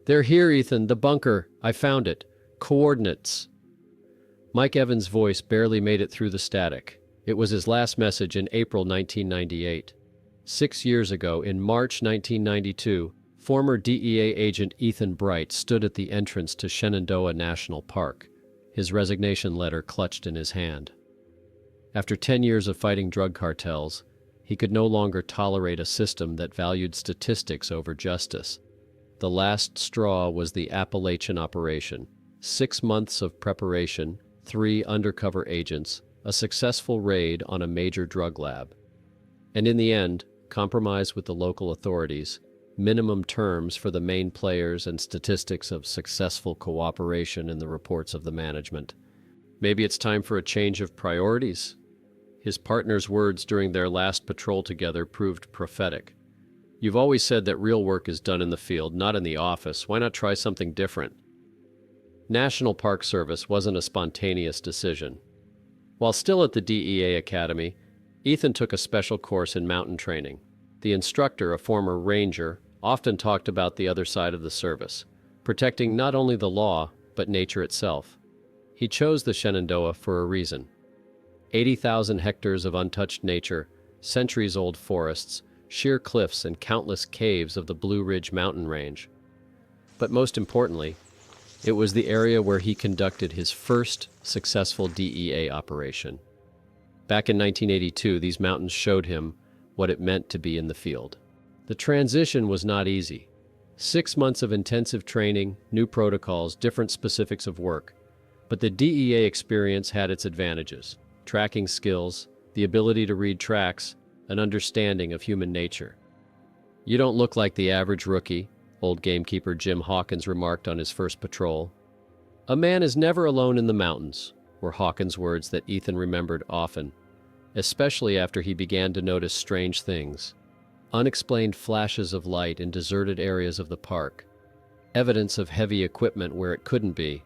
"They're here, Ethan, the bunker. I found it. Coordinates." Mike Evans' voice barely made it through the static. It was his last message in April 1998. 6 years ago, in March 1992, former DEA agent Ethan Bright stood at the entrance to Shenandoah National Park, his resignation letter clutched in his hand. After 10 years of fighting drug cartels, he could no longer tolerate a system that valued statistics over justice. The last straw was the Appalachian operation. 6 months of preparation, 3 undercover agents, a successful raid on a major drug lab. And in the end, compromise with the local authorities, minimum terms for the main players, and statistics of successful cooperation in the reports of the management. Maybe it's time for a change of priorities? His partner's words during their last patrol together proved prophetic. "You've always said that real work is done in the field, not in the office. Why not try something different?" National Park Service wasn't a spontaneous decision. While still at the DEA Academy, Ethan took a special course in mountain training. The instructor, a former ranger, often talked about the other side of the service, protecting not only the law, but nature itself. He chose the Shenandoah for a reason. 80,000 hectares of untouched nature, centuries-old forests, sheer cliffs, and countless caves of the Blue Ridge mountain range. But most importantly, it was the area where he conducted his first successful DEA operation. Back in 1982, these mountains showed him what it meant to be in the field. The transition was not easy. 6 months of intensive training, new protocols, different specifics of work. But the DEA experience had its advantages: tracking skills, the ability to read tracks, an understanding of human nature. "You don't look like the average rookie," old gamekeeper Jim Hawkins remarked on his first patrol. "A man is never alone in the mountains," were Hawkins' words that Ethan remembered often, especially after he began to notice strange things. Unexplained flashes of light in deserted areas of the park, evidence of heavy equipment where it couldn't be,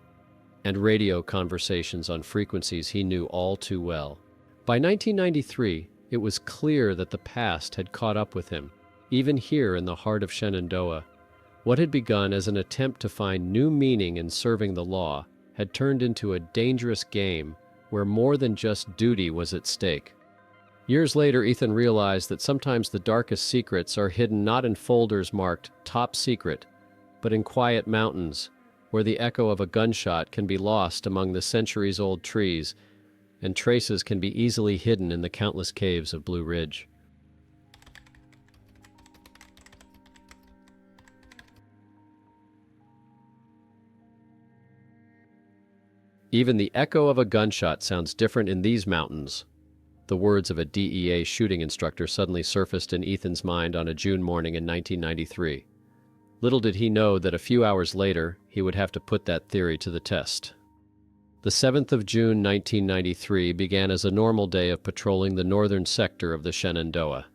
and radio conversations on frequencies he knew all too well. By 1993, it was clear that the past had caught up with him. Even here in the heart of Shenandoah, what had begun as an attempt to find new meaning in serving the law had turned into a dangerous game where more than just duty was at stake. Years later, Ethan realized that sometimes the darkest secrets are hidden not in folders marked "Top Secret," but in quiet mountains, where the echo of a gunshot can be lost among the centuries-old trees, and traces can be easily hidden in the countless caves of Blue Ridge. Even the echo of a gunshot sounds different in these mountains. The words of a DEA shooting instructor suddenly surfaced in Ethan's mind on a June morning in 1993. Little did he know that a few hours later, he would have to put that theory to the test. The 7th of June 1993 began as a normal day of patrolling the northern sector of the Shenandoah.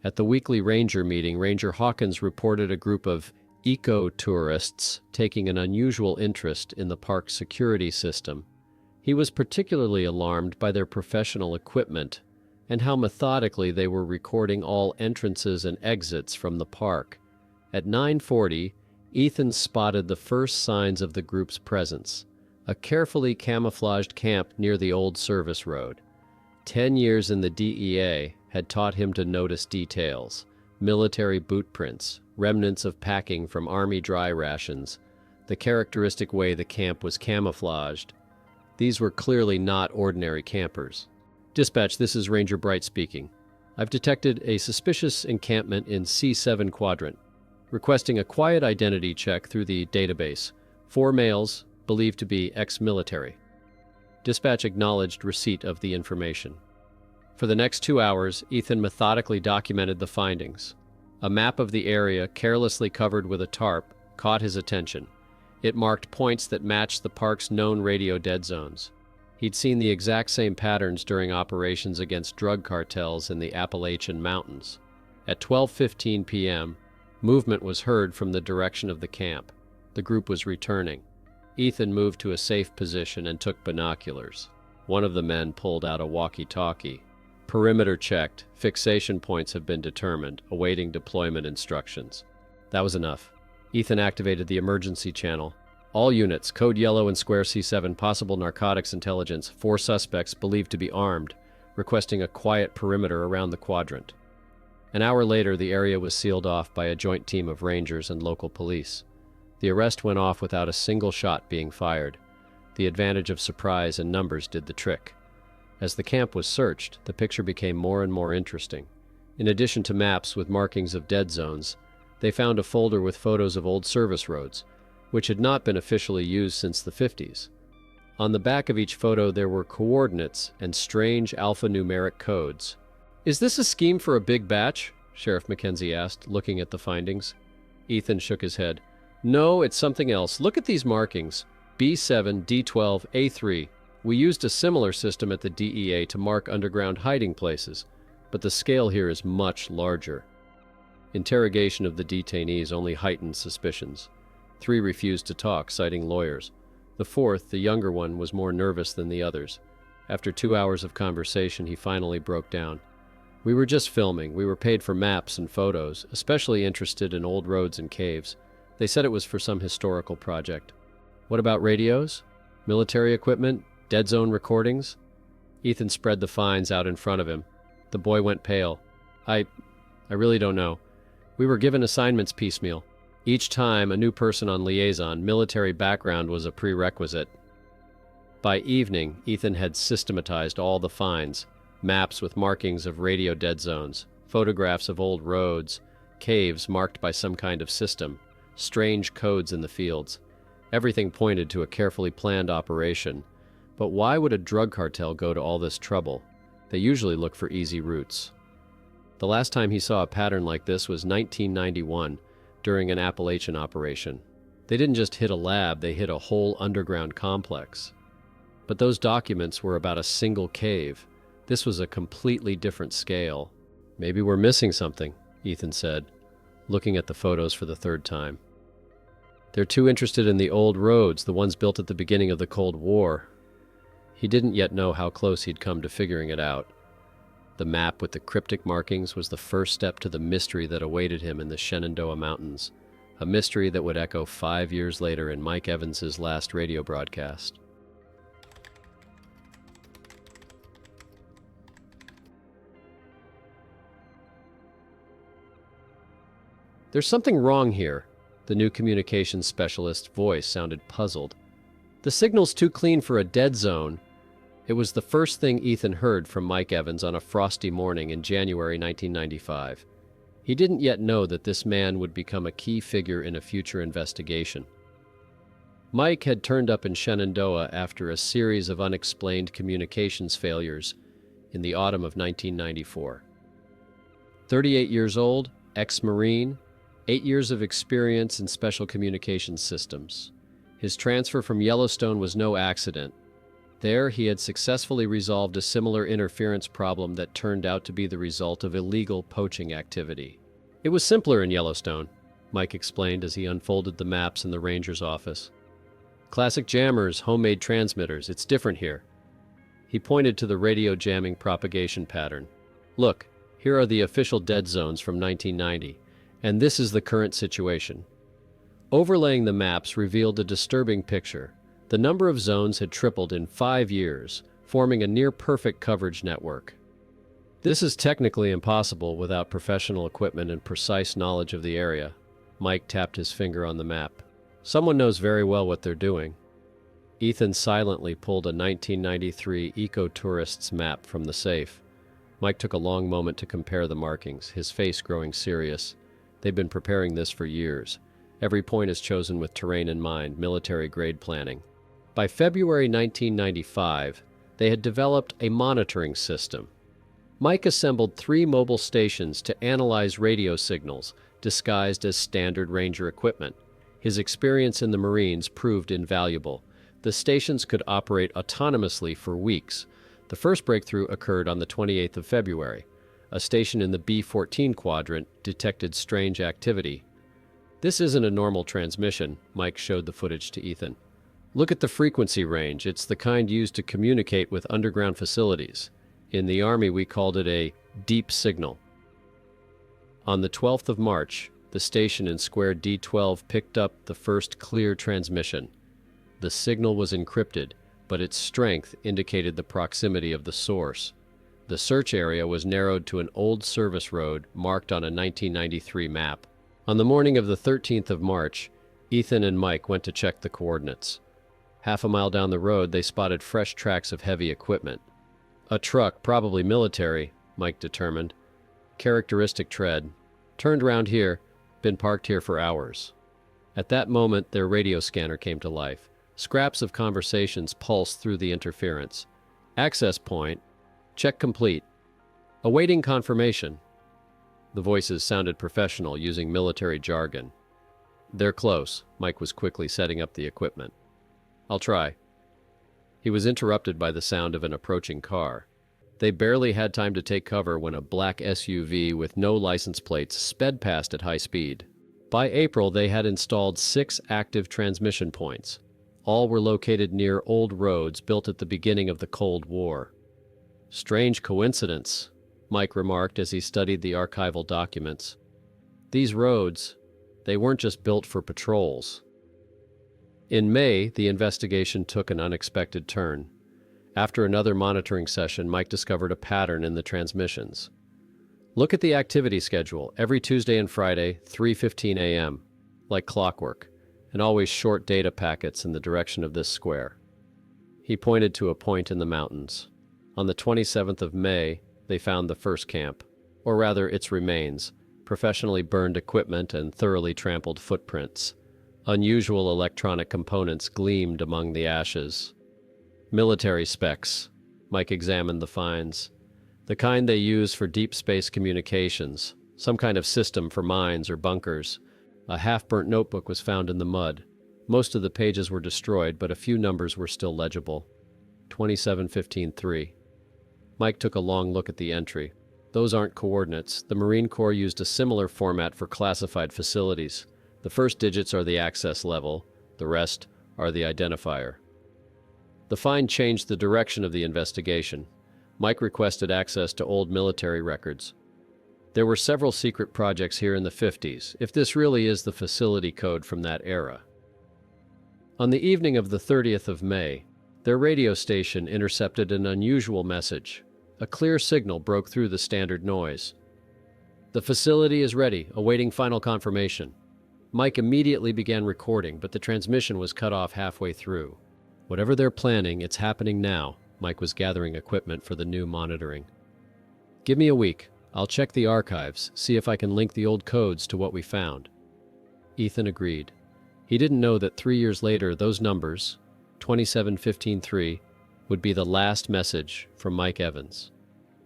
At the weekly ranger meeting, Ranger Hawkins reported a group of eco-tourists taking an unusual interest in the park's security system. He was particularly alarmed by their professional equipment and how methodically they were recording all entrances and exits from the park. At 9:40, Ethan spotted the first signs of the group's presence: a carefully camouflaged camp near the old service road. 10 years in the DEA had taught him to notice details: military boot prints, remnants of packing from Army dry rations, the characteristic way the camp was camouflaged. These were clearly not ordinary campers. "Dispatch, this is Ranger Bright speaking. I've detected a suspicious encampment in C7 quadrant. Requesting a quiet identity check through the database. 4 males, believed to be ex-military." Dispatch acknowledged receipt of the information. For the next 2 hours, Ethan methodically documented the findings. A map of the area, carelessly covered with a tarp, caught his attention. It marked points that matched the park's known radio dead zones. He'd seen the exact same patterns during operations against drug cartels in the Appalachian Mountains. At 12:15 p.m., movement was heard from the direction of the camp. The group was returning. Ethan moved to a safe position and took binoculars. One of the men pulled out a walkie-talkie. "Perimeter checked. Fixation points have been determined, awaiting deployment instructions." That was enough. Ethan activated the emergency channel. All units, code yellow and square C7, possible narcotics intelligence, 4 suspects believed to be armed, requesting a quiet perimeter around the quadrant. An hour later, the area was sealed off by a joint team of rangers and local police. The arrest went off without a single shot being fired. The advantage of surprise and numbers did the trick. As the camp was searched, the picture became more and more interesting. In addition to maps with markings of dead zones, they found a folder with photos of old service roads, which had not been officially used since the 50s. On the back of each photo there were coordinates and strange alphanumeric codes. "Is this a scheme for a big batch?" Sheriff Mackenzie asked, looking at the findings. Ethan shook his head. "No, it's something else. Look at these markings. B7, D12, A3. We used a similar system at the DEA to mark underground hiding places, but the scale here is much larger." Interrogation of the detainees only heightened suspicions. 3 refused to talk, citing lawyers. The 4th, the younger one, was more nervous than the others. After 2 hours of conversation, he finally broke down. "We were just filming. We were paid for maps and photos, especially interested in old roads and caves. They said it was for some historical project." "What about radios? Military equipment? Dead zone recordings?" Ethan spread the finds out in front of him. The boy went pale. I really don't know. We were given assignments piecemeal. Each time, a new person on liaison, military background was a prerequisite. By evening, Ethan had systematized all the finds: maps with markings of radio dead zones, photographs of old roads, caves marked by some kind of system, strange codes in the fields. Everything pointed to a carefully planned operation. But why would a drug cartel go to all this trouble? They usually look for easy routes. The last time he saw a pattern like this was 1991, during an Appalachian operation. They didn't just hit a lab, they hit a whole underground complex. But those documents were about a single cave. This was a completely different scale. "Maybe we're missing something," Ethan said, looking at the photos for the 3rd time. "They're too interested in the old roads, the ones built at the beginning of the Cold War." He didn't yet know how close he'd come to figuring it out. The map with the cryptic markings was the first step to the mystery that awaited him in the Shenandoah Mountains, a mystery that would echo 5 years later in Mike Evans's last radio broadcast. "There's something wrong here." The new communications specialist's voice sounded puzzled. "The signal's too clean for a dead zone." It was the first thing Ethan heard from Mike Evans on a frosty morning in January 1995. He didn't yet know that this man would become a key figure in a future investigation. Mike had turned up in Shenandoah after a series of unexplained communications failures in the autumn of 1994. 38 years old, ex-Marine, 8 years of experience in special communications systems. His transfer from Yellowstone was no accident. There, he had successfully resolved a similar interference problem that turned out to be the result of illegal poaching activity. "It was simpler in Yellowstone," Mike explained as he unfolded the maps in the ranger's office. "Classic jammers, homemade transmitters. It's different here." He pointed to the radio jamming propagation pattern. "Look, here are the official dead zones from 1990, and this is the current situation." Overlaying the maps revealed a disturbing picture. The number of zones had tripled in 5 years, forming a near-perfect coverage network. "This is technically impossible without professional equipment and precise knowledge of the area." Mike tapped his finger on the map. "Someone knows very well what they're doing." Ethan silently pulled a 1993 Eco-Tourists map from the safe. Mike took a long moment to compare the markings, his face growing serious. They'd been preparing this for years. Every point is chosen with terrain in mind, military-grade planning. By February 1995, they had developed a monitoring system. Mike assembled 3 mobile stations to analyze radio signals, disguised as standard Ranger equipment. His experience in the Marines proved invaluable. The stations could operate autonomously for weeks. The first breakthrough occurred on the 28th of February. A station in the B14 quadrant detected strange activity. "This isn't a normal transmission," Mike showed the footage to Ethan. "Look at the frequency range. It's the kind used to communicate with underground facilities. In the Army, we called it a deep signal." On the 12th of March, the station in square D12 picked up the first clear transmission. The signal was encrypted, but its strength indicated the proximity of the source. The search area was narrowed to an old service road marked on a 1993 map. On the morning of the 13th of March, Ethan and Mike went to check the coordinates. Half a mile down the road, they spotted fresh tracks of heavy equipment. A truck, probably military, Mike determined. Characteristic tread. Turned round here, been parked here for hours. At that moment, their radio scanner came to life. Scraps of conversations pulsed through the interference. Access point. Check complete. Awaiting confirmation. The voices sounded professional, using military jargon. They're close. Mike was quickly setting up the equipment. I'll try. He was interrupted by the sound of an approaching car. They barely had time to take cover when a black SUV with no license plates sped past at high speed. By April, they had installed 6 active transmission points. All were located near old roads built at the beginning of the Cold War. Strange coincidence, Mike remarked as he studied the archival documents. These roads, they weren't just built for patrols. In May, the investigation took an unexpected turn. After another monitoring session, Mike discovered a pattern in the transmissions. Look at the activity schedule, every Tuesday and Friday, 3:15 a.m., like clockwork, and always short data packets in the direction of this square. He pointed to a point in the mountains. On the 27th of May, they found the first camp, or rather its remains, professionally burned equipment and thoroughly trampled footprints. Unusual electronic components gleamed among the ashes. Military specs. Mike examined the finds. The kind they use for deep space communications, some kind of system for mines or bunkers. A half-burnt notebook was found in the mud. Most of the pages were destroyed, but a few numbers were still legible. 2715-3. Mike took a long look at the entry. Those aren't coordinates. The Marine Corps used a similar format for classified facilities. The first digits are the access level, the rest are the identifier. The find changed the direction of the investigation. Mike requested access to old military records. There were several secret projects here in the 50s, if this really is the facility code from that era. On the evening of the 30th of May, their radio station intercepted an unusual message. A clear signal broke through the standard noise. The facility is ready, awaiting final confirmation. Mike immediately began recording, but the transmission was cut off halfway through. Whatever they're planning, it's happening now. Mike was gathering equipment for the new monitoring. Give me a week. I'll check the archives, see if I can link the old codes to what we found. Ethan agreed. He didn't know that 3 years later, those numbers, 2715-3, would be the last message from Mike Evans,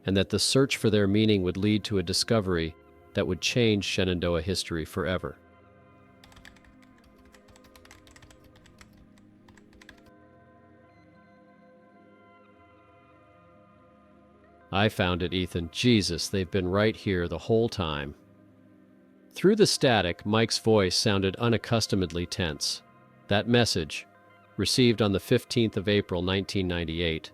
and that the search for their meaning would lead to a discovery that would change Shenandoah history forever. I found it, Ethan. Jesus, they've been right here the whole time. Through the static, Mike's voice sounded unaccustomedly tense. That message, received on the 15th of April 1998,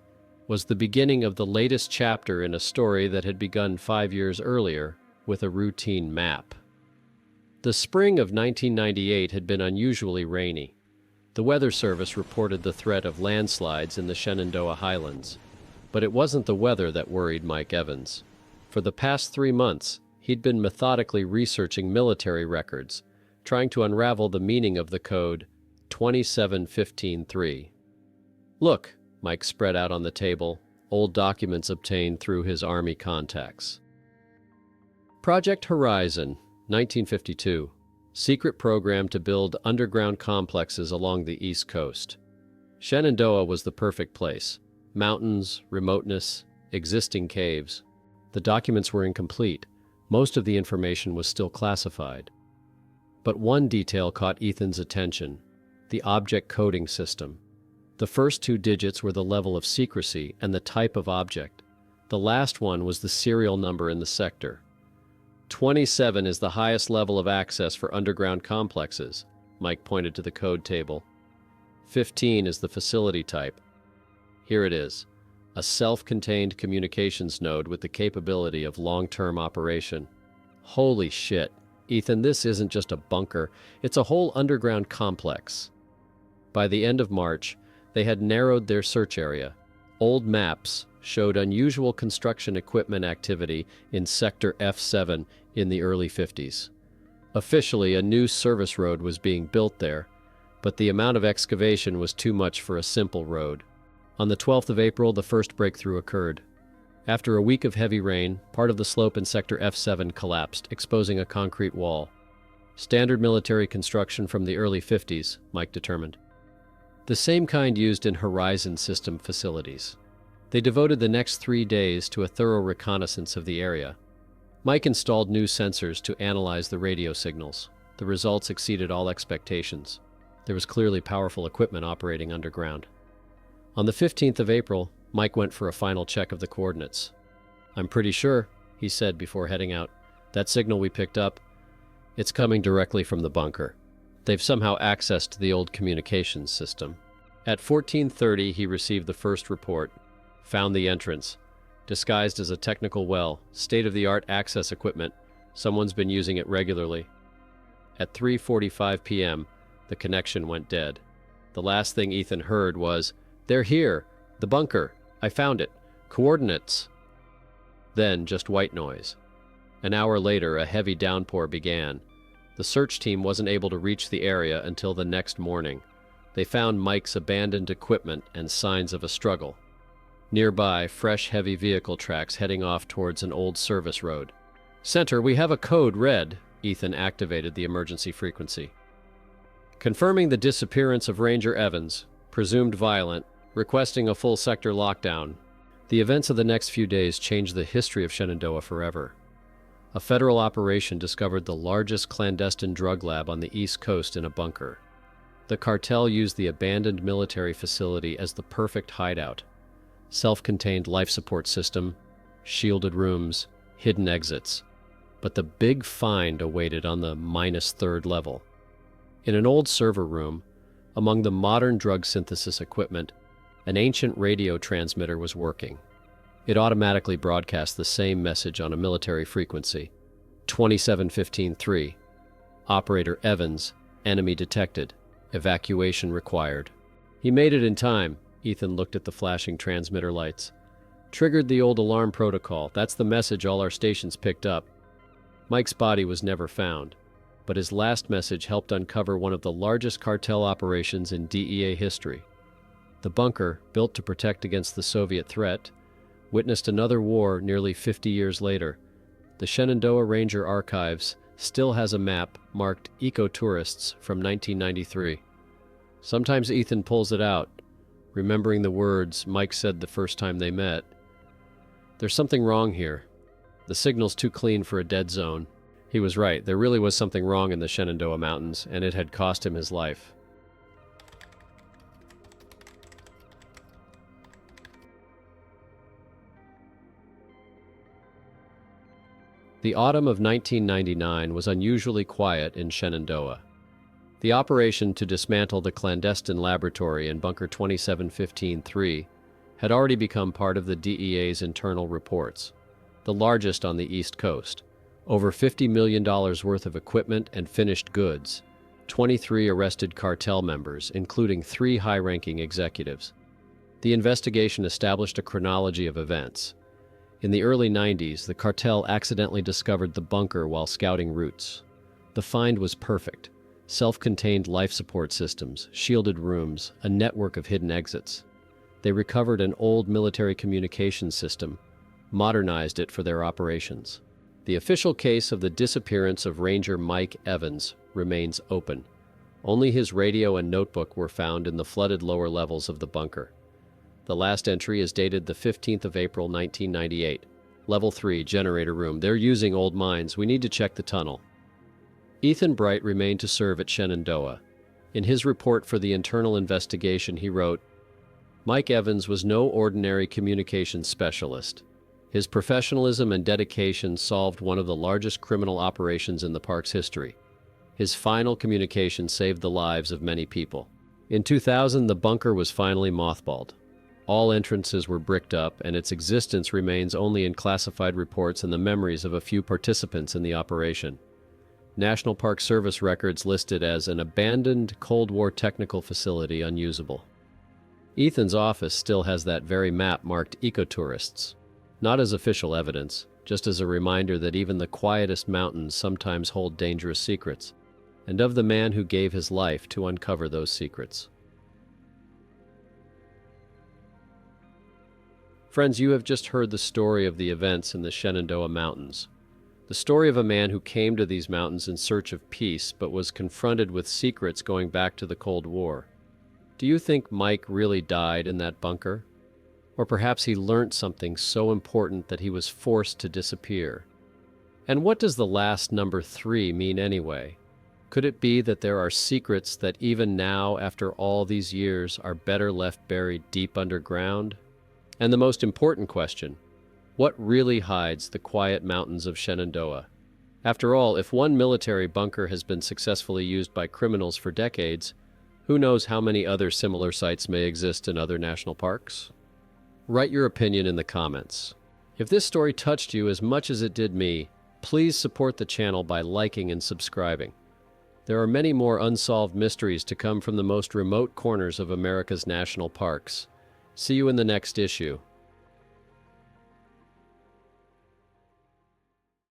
was the beginning of the latest chapter in a story that had begun 5 years earlier with a routine map. The spring of 1998 had been unusually rainy. The Weather Service reported the threat of landslides in the Shenandoah Highlands. But it wasn't the weather that worried Mike Evans. For the past 3 months, he'd been methodically researching military records, trying to unravel the meaning of the code 2715-3. Look, Mike spread out on the table, old documents obtained through his Army contacts. Project Horizon, 1952. Secret program to build underground complexes along the East Coast. Shenandoah was the perfect place. Mountains, remoteness, existing caves. The documents were incomplete. Most of the information was still classified. But one detail caught Ethan's attention: the object coding system. The first 2 digits were the level of secrecy and the type of object. The last one was the serial number in the sector. 27 is the highest level of access for underground complexes. Mike pointed to the code table. 15 is the facility type. Here it is, a self-contained communications node with the capability of long-term operation. Holy shit, Ethan, this isn't just a bunker, it's a whole underground complex. By the end of March, they had narrowed their search area. Old maps showed unusual construction equipment activity in Sector F7 in the early 50s. Officially, a new service road was being built there, but the amount of excavation was too much for a simple road. On the 12th of April, the first breakthrough occurred. After a week of heavy rain, part of the slope in Sector F7 collapsed, exposing a concrete wall. Standard military construction from the early 50s, Mike determined. The same kind used in Horizon System facilities. They devoted the next 3 days to a thorough reconnaissance of the area. Mike installed new sensors to analyze the radio signals. The results exceeded all expectations. There was clearly powerful equipment operating underground. On the 15th of April, Mike went for a final check of the coordinates. "I'm pretty sure," he said before heading out, "that signal we picked up, it's coming directly from the bunker. They've somehow accessed the old communications system." At 14:30, he received the first report, found the entrance, disguised as a technical well, state-of-the-art access equipment. Someone's been using it regularly. At 3:45 p.m., the connection went dead. The last thing Ethan heard was, "They're here! The bunker! I found it! Coordinates!" Then just white noise. An hour later, a heavy downpour began. The search team wasn't able to reach the area until the next morning. They found Mike's abandoned equipment and signs of a struggle. Nearby, fresh heavy vehicle tracks heading off towards an old service road. "Center, we have a code red." Ethan activated the emergency frequency. "Confirming the disappearance of Ranger Evans, presumed violent, requesting a full sector lockdown." The events of the next few days changed the history of Shenandoah forever. A federal operation discovered the largest clandestine drug lab on the East Coast in a bunker. The cartel used the abandoned military facility as the perfect hideout. Self-contained life support system, shielded rooms, hidden exits. But the big find awaited on the -3rd level. In an old server room, among the modern drug synthesis equipment, an ancient radio transmitter was working. It automatically broadcast the same message on a military frequency. 2715-3. Operator Evans, enemy detected. Evacuation required. He made it in time. Ethan looked at the flashing transmitter lights. "Triggered the old alarm protocol. That's the message all our stations picked up." Mike's body was never found, but his last message helped uncover one of the largest cartel operations in DEA history. The bunker, built to protect against the Soviet threat, witnessed another war nearly 50 years later. The Shenandoah Ranger Archives still has a map marked Eco-Tourists from 1993. Sometimes Ethan pulls it out, remembering the words Mike said the first time they met. "There's something wrong here. The signal's too clean for a dead zone." He was right. There really was something wrong in the Shenandoah Mountains, and it had cost him his life. The autumn of 1999 was unusually quiet in Shenandoah. The operation to dismantle the clandestine laboratory in Bunker 2715-3 had already become part of the DEA's internal reports, the largest on the East Coast. Over $50 million worth of equipment and finished goods, 23 arrested cartel members, including 3 high-ranking executives. The investigation established a chronology of events. In the early 90s, the cartel accidentally discovered the bunker while scouting routes. The find was perfect. Self-contained life support systems, shielded rooms, a network of hidden exits. They recovered an old military communications system, modernized it for their operations. The official case of the disappearance of Ranger Mike Evans remains open. Only his radio and notebook were found in the flooded lower levels of the bunker. The last entry is dated the 15th of April, 1998. Level 3, generator room. They're using old mines. We need to check the tunnel. Ethan Bright remained to serve at Shenandoah. In his report for the internal investigation, he wrote, "Mike Evans was no ordinary communications specialist. His professionalism and dedication solved one of the largest criminal operations in the park's history. His final communication saved the lives of many people." In 2000, the bunker was finally mothballed. All entrances were bricked up, and its existence remains only in classified reports and the memories of a few participants in the operation. National Park Service records listed as an abandoned Cold War technical facility unusable. Ethan's office still has that very map marked ecotourists, not as official evidence, just as a reminder that even the quietest mountains sometimes hold dangerous secrets, and of the man who gave his life to uncover those secrets. Friends, you have just heard the story of the events in the Shenandoah Mountains. The story of a man who came to these mountains in search of peace, but was confronted with secrets going back to the Cold War. Do you think Mike really died in that bunker? Or perhaps he learned something so important that he was forced to disappear? And what does the last number 3 mean anyway? Could it be that there are secrets that even now, after all these years, are better left buried deep underground? And the most important question, what really hides the quiet mountains of Shenandoah? After all, if one military bunker has been successfully used by criminals for decades, who knows how many other similar sites may exist in other national parks? Write your opinion in the comments. If this story touched you as much as it did me, please support the channel by liking and subscribing. There are many more unsolved mysteries to come from the most remote corners of America's national parks. See you in the next issue.